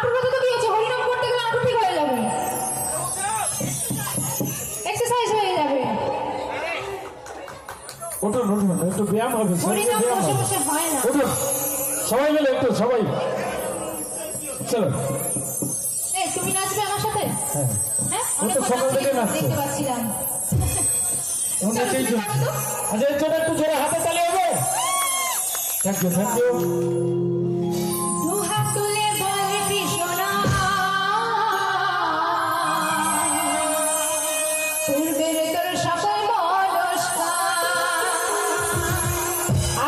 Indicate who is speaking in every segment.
Speaker 1: হাঁটুর কথা তো কি হচ্ছে, হরিনাম করতে গেলে হাঁটু ঠিক হয়ে যাবে, এক্সারসাইজ হয়ে যাবে।
Speaker 2: ওঠুন ওঠুন, একটু ব্যায়াম হবে,
Speaker 1: হরিনাম বসে বসে হয় না।
Speaker 2: ওঠুন সবাই মিলে একটু, সবাই চলো।
Speaker 1: এই তুমি নাচবে আমার সাথে?
Speaker 2: হ্যাঁ
Speaker 1: হ্যাঁ,
Speaker 2: ও তো সকাল থেকে নাচছে,
Speaker 1: দেখতে পাচ্ছিলাম।
Speaker 2: আচ্ছা এর জন্য একটু জোরে হাতে তালি হবে। Thank you, thank you.
Speaker 1: দু হাত তুলে বল কৃষ্ণা, পূর্বের তোর সকল মনস্কার,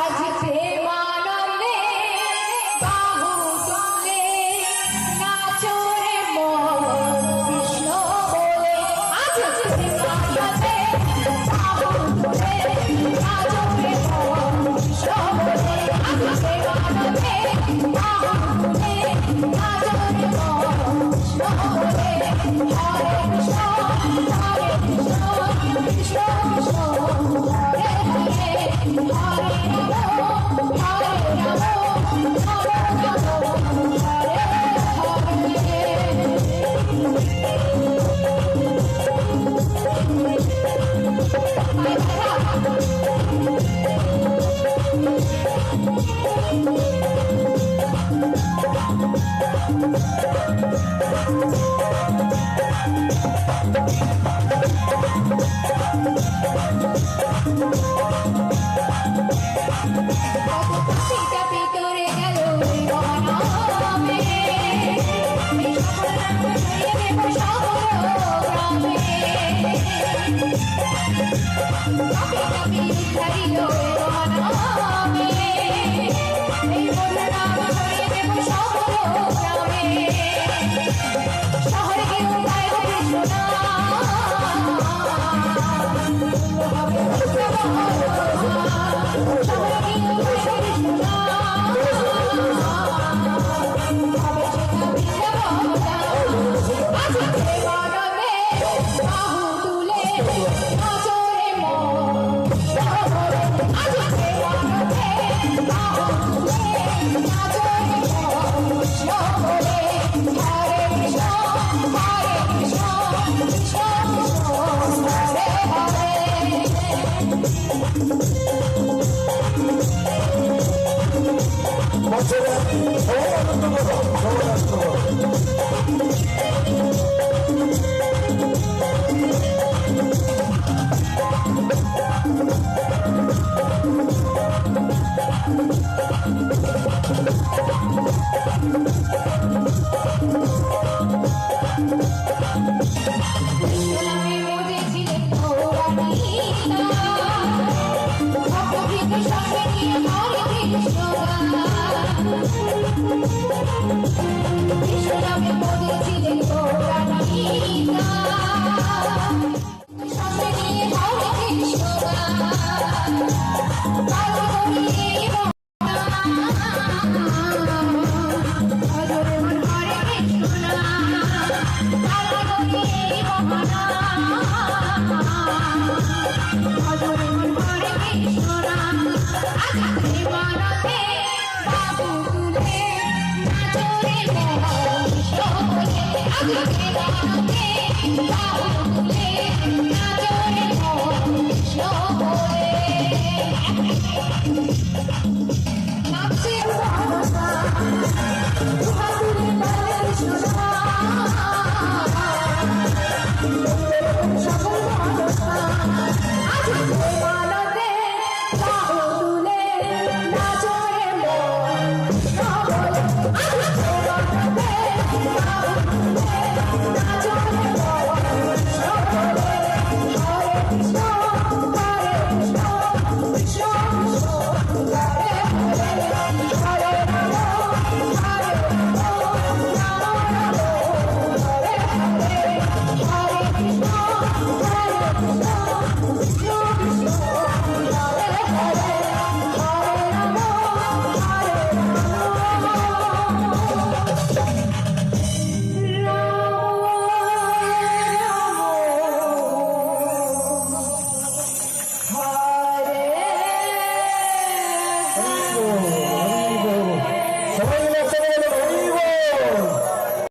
Speaker 1: আজ প্রেমানন্দে বাহু তুলে নাচো রে মন কৃষ্ণ বলে। আজ প্রেমানন্দে বাহু তুলে নাচো রে মন কৃষ্ণ বলে। আজ প্রেমানন্দে বাহু তুলে নাচো রে মন কৃষ্ণ বলে। হরে কৃষ্ণ হরে কৃষ্ণ কৃষ্ণ কৃষ্ণ হরে হরে, হরে রাম হরে রাম রাম রাম হরে সীতা ভিতরে গেল বনামে, এই সকল রাম ছড়িয়ে দেব সকল গ্রামে। কপি ধারিল বনামে, এই মধুর নাম ছড়িয়ে দেব সকল গ্রামে। শহরে কেউ গায় কৃষ্ণ নাম, হবে শহরে কেউ গায় কৃষ্ণ নাম, হবে সেটা বৃন্দাবন। আজ প্রেমানন্দে বাহু তুলে নাচো রে মন কৃষ্ণ বলে। আজ প্রেমানন্দে বাহু তুলে নাচো রে মন কৃষ্ণ বলে। হরে কৃষ্ণ হরে কৃষ্ণ কৃষ্ণ কৃষ্ণ হরে হরে।
Speaker 2: বাচ্চারা সবাই আনন্দ করো, সবাই আনন্দ করো।
Speaker 1: কৃষ্ণনামে মজেছিলেন গৌরানীতা, ভক্তবৃন্দ সঙ্গে নিয়ে হরে কৃষ্ণ গান। কৃষ্ণনামে মজেছিলেন গৌরানীতা, সঙ্গে নিয়ে হরে কৃষ্ণ গান। কালী করিয়ে ভজরে মন হরে কৃষ্ণ নাম, কালী করিয়ে ভজরে মন হরে কৃষ্ণ নাম। আজ প্রেমানন্দে বাহু তুলে নাচো রে মন কৃষ্ণ বলে। আজ প্রেমানন্দে